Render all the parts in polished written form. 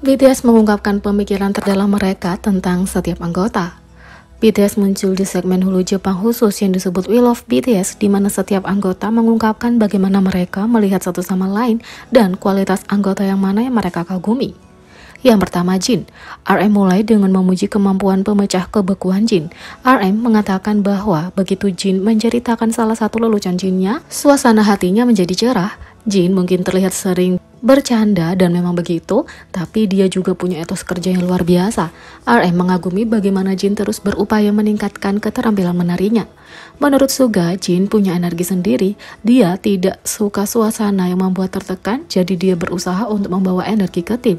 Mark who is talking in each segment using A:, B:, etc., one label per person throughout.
A: BTS mengungkapkan pemikiran terdalam mereka tentang setiap anggota. BTS muncul di segmen Hulu Jepang khusus yang disebut We Love BTS, di mana setiap anggota mengungkapkan bagaimana mereka melihat satu sama lain dan kualitas anggota yang mana yang mereka kagumi. Yang pertama, Jin. RM mulai dengan memuji kemampuan pemecah kebekuan Jin. RM mengatakan bahwa begitu Jin menceritakan salah satu lelucon Jinnya, suasana hatinya menjadi cerah. Jin mungkin terlihat sering bercanda dan memang begitu, tapi dia juga punya etos kerja yang luar biasa. RM mengagumi bagaimana Jin terus berupaya meningkatkan keterampilan menarinya. Menurut Suga, Jin punya energi sendiri. Dia tidak suka suasana yang membuat tertekan, jadi dia berusaha untuk membawa energi ke tim.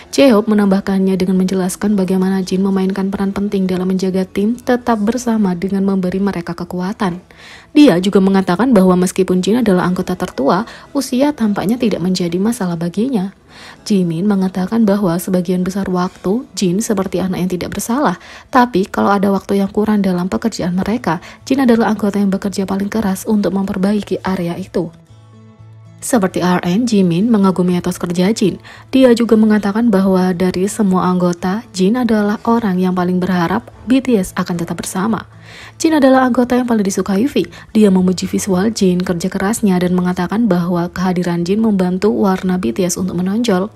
A: J-Hope menambahkannya dengan menjelaskan bagaimana Jin memainkan peran penting dalam menjaga tim tetap bersama dengan memberi mereka kekuatan. Dia juga mengatakan bahwa meskipun Jin adalah anggota tertua, usia tampaknya tidak menjadi masalah baginya. Jimin mengatakan bahwa sebagian besar waktu Jin seperti anak yang tidak bersalah, tapi kalau ada waktu yang kurang dalam pekerjaan mereka, Jin adalah anggota yang bekerja paling keras untuk memperbaiki area itu. Seperti RM, Jimin mengagumi etos kerja Jin. Dia juga mengatakan bahwa dari semua anggota, Jin adalah orang yang paling berharap BTS akan tetap bersama. Jin adalah anggota yang paling disukai V. Dia memuji visual Jin, kerja kerasnya, dan mengatakan bahwa kehadiran Jin membantu warna BTS untuk menonjol.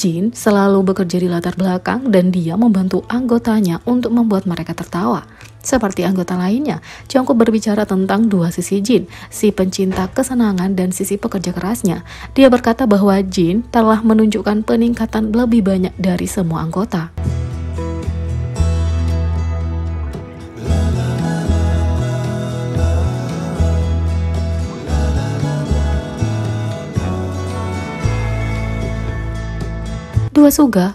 A: Jin selalu bekerja di latar belakang dan dia membantu anggotanya untuk membuat mereka tertawa. Seperti anggota lainnya, Jungkook berbicara tentang dua sisi Jin, si pencinta kesenangan dan sisi pekerja kerasnya. Dia berkata bahwa Jin telah menunjukkan peningkatan lebih banyak dari semua anggota. Dua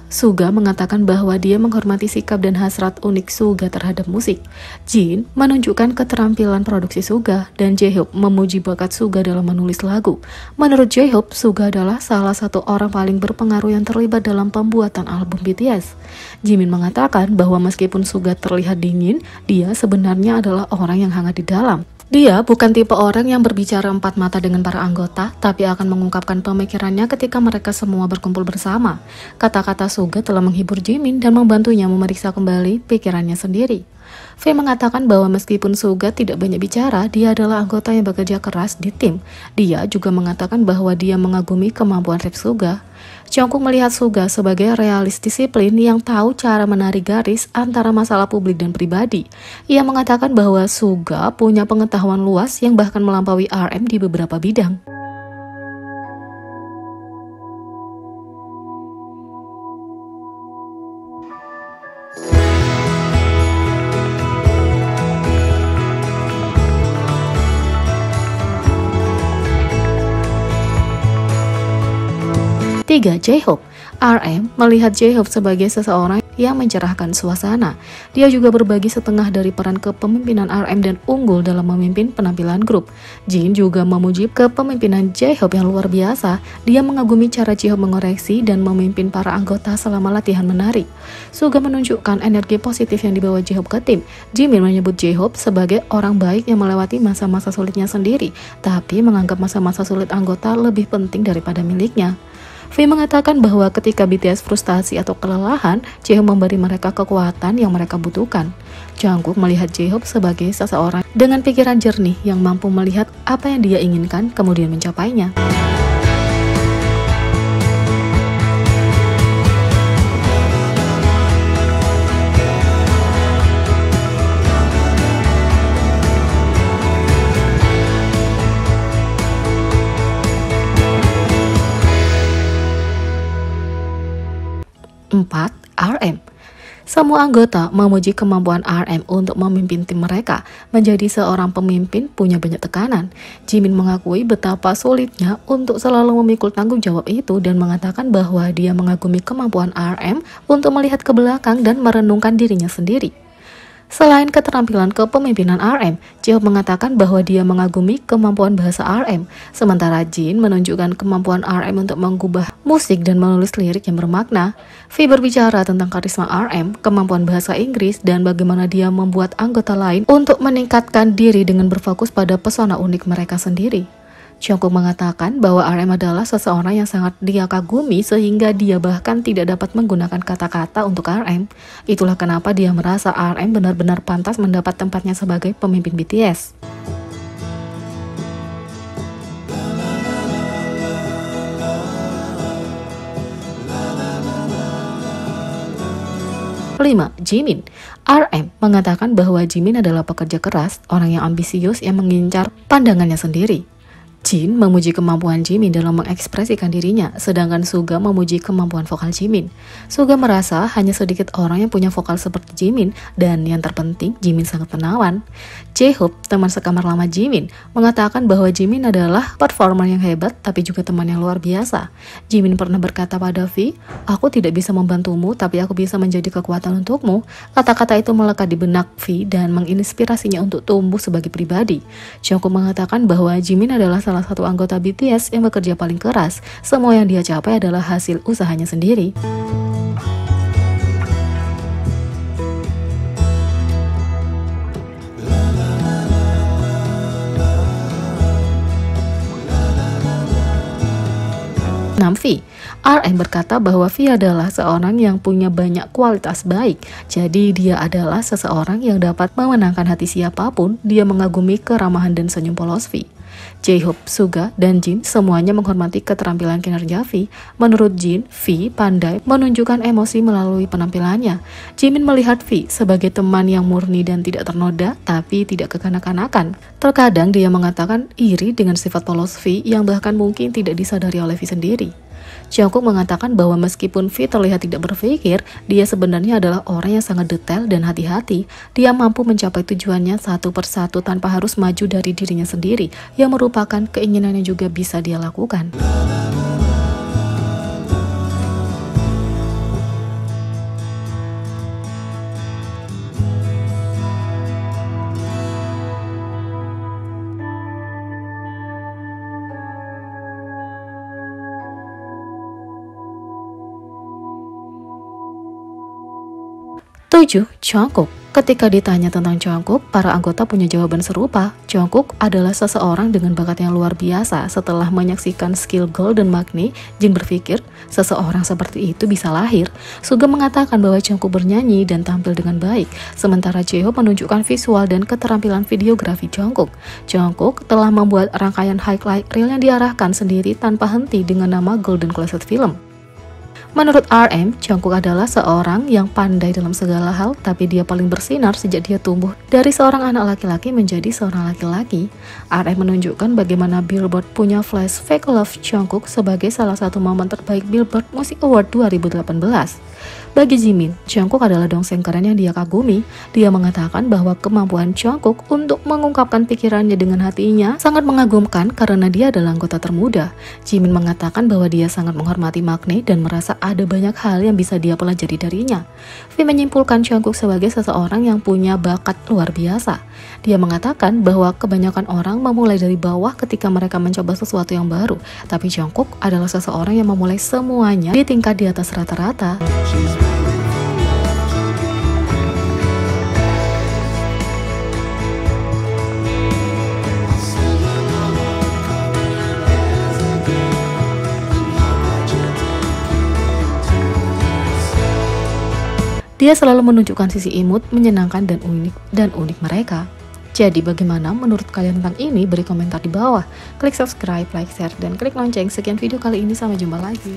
A: Suga mengatakan bahwa dia menghormati sikap dan hasrat unik Suga terhadap musik. Jin menunjukkan keterampilan produksi Suga, dan J-Hope memuji bakat Suga dalam menulis lagu. Menurut J-Hope, Suga adalah salah satu orang paling berpengaruh yang terlibat dalam pembuatan album BTS. Jimin mengatakan bahwa meskipun Suga terlihat dingin, dia sebenarnya adalah orang yang hangat di dalam. Dia bukan tipe orang yang berbicara empat mata dengan para anggota, tapi akan mengungkapkan pemikirannya ketika mereka semua berkumpul bersama. Kata-kata Suga telah menghibur Jimin dan membantunya memeriksa kembali pikirannya sendiri. V mengatakan bahwa meskipun Suga tidak banyak bicara, dia adalah anggota yang bekerja keras di tim. Dia juga mengatakan bahwa dia mengagumi kemampuan rap Suga. Jungkook melihat Suga sebagai realis disiplin yang tahu cara menarik garis antara masalah publik dan pribadi. Ia mengatakan bahwa Suga punya pengetahuan luas yang bahkan melampaui RM di beberapa bidang. Tiga, J-Hope. RM melihat J-Hope sebagai seseorang yang mencerahkan suasana. Dia juga berbagi setengah dari peran kepemimpinan RM dan unggul dalam memimpin penampilan grup. Jin juga memuji kepemimpinan J-Hope yang luar biasa. Dia mengagumi cara J-Hope mengoreksi dan memimpin para anggota selama latihan menari. Suga menunjukkan energi positif yang dibawa J-Hope ke tim. Jimin menyebut J-Hope sebagai orang baik yang melewati masa-masa sulitnya sendiri, tapi menganggap masa-masa sulit anggota lebih penting daripada miliknya. V mengatakan bahwa ketika BTS frustasi atau kelelahan, J-Hope memberi mereka kekuatan yang mereka butuhkan. Jungkook melihat J-Hope sebagai seseorang dengan pikiran jernih yang mampu melihat apa yang dia inginkan kemudian mencapainya. Empat, RM. Semua anggota memuji kemampuan RM untuk memimpin tim mereka. Menjadi seorang pemimpin punya banyak tekanan. Jimin mengakui betapa sulitnya untuk selalu memikul tanggung jawab itu dan mengatakan bahwa dia mengagumi kemampuan RM untuk melihat ke belakang dan merenungkan dirinya sendiri. Selain keterampilan kepemimpinan RM, J-Hope mengatakan bahwa dia mengagumi kemampuan bahasa RM, sementara Jin menunjukkan kemampuan RM untuk mengubah musik dan menulis lirik yang bermakna. V berbicara tentang karisma RM, kemampuan bahasa Inggris, dan bagaimana dia membuat anggota lain untuk meningkatkan diri dengan berfokus pada pesona unik mereka sendiri. Jungkook mengatakan bahwa RM adalah seseorang yang sangat dia kagumi sehingga dia bahkan tidak dapat menggunakan kata-kata untuk RM. Itulah kenapa dia merasa RM benar-benar pantas mendapat tempatnya sebagai pemimpin BTS. 5. Jimin. RM mengatakan bahwa Jimin adalah pekerja keras, orang yang ambisius yang mengincar pandangannya sendiri. Jin memuji kemampuan Jimin dalam mengekspresikan dirinya, sedangkan Suga memuji kemampuan vokal Jimin. Suga merasa hanya sedikit orang yang punya vokal seperti Jimin, dan yang terpenting, Jimin sangat menawan. J-Hope, teman sekamar lama Jimin, mengatakan bahwa Jimin adalah performer yang hebat, tapi juga teman yang luar biasa. Jimin pernah berkata pada V, "Aku tidak bisa membantumu, tapi aku bisa menjadi kekuatan untukmu." Kata-kata itu melekat di benak V dan menginspirasinya untuk tumbuh sebagai pribadi. Jungkook mengatakan bahwa Jimin adalah salah satu anggota BTS yang bekerja paling keras. Semua yang dia capai adalah hasil usahanya sendiri. V. RM berkata bahwa V adalah seorang yang punya banyak kualitas baik. Jadi dia adalah seseorang yang dapat memenangkan hati siapapun. Dia mengagumi keramahan dan senyum polos V. J-Hope, Suga, dan Jin semuanya menghormati keterampilan kinerja V. Menurut Jin, V pandai menunjukkan emosi melalui penampilannya. Jimin melihat V sebagai teman yang murni dan tidak ternoda, tapi tidak kekanak-kanakan. Terkadang dia mengatakan iri dengan sifat polos V yang bahkan mungkin tidak disadari oleh V sendiri. Jungkook mengatakan bahwa meskipun V terlihat tidak berpikir, dia sebenarnya adalah orang yang sangat detail dan hati-hati. Dia mampu mencapai tujuannya satu persatu tanpa harus maju dari dirinya sendiri, yang merupakan keinginan yang juga bisa dia lakukan. Tujuh, Jungkook. Ketika ditanya tentang Jungkook, para anggota punya jawaban serupa. Jungkook adalah seseorang dengan bakat yang luar biasa. Setelah menyaksikan skill Golden Magne, Jin berpikir seseorang seperti itu bisa lahir. Suga mengatakan bahwa Jungkook bernyanyi dan tampil dengan baik, sementara J-Hope menunjukkan visual dan keterampilan videografi Jungkook. Jungkook telah membuat rangkaian highlight reel yang diarahkan sendiri tanpa henti dengan nama Golden Closet Film. Menurut RM, Jungkook adalah seorang yang pandai dalam segala hal, tapi dia paling bersinar sejak dia tumbuh dari seorang anak laki-laki menjadi seorang laki-laki. RM menunjukkan bagaimana Billboard punya flash Fake Love Jungkook sebagai salah satu momen terbaik Billboard Music Award 2018. Bagi Jimin, Jungkook adalah dongseng keren yang dia kagumi. Dia mengatakan bahwa kemampuan Jungkook untuk mengungkapkan pikirannya dengan hatinya sangat mengagumkan karena dia adalah anggota termuda. Jimin mengatakan bahwa dia sangat menghormati Magne dan merasa ada banyak hal yang bisa dia pelajari darinya. V menyimpulkan Jungkook sebagai seseorang yang punya bakat luar biasa. Dia mengatakan bahwa kebanyakan orang memulai dari bawah ketika mereka mencoba sesuatu yang baru, tapi Jungkook adalah seseorang yang memulai semuanya di tingkat di atas rata-rata. Dia selalu menunjukkan sisi imut, menyenangkan, dan unik mereka. Jadi bagaimana menurut kalian tentang ini? Beri komentar di bawah. Klik subscribe, like, share, dan klik lonceng. Sekian video kali ini, sampai jumpa lagi.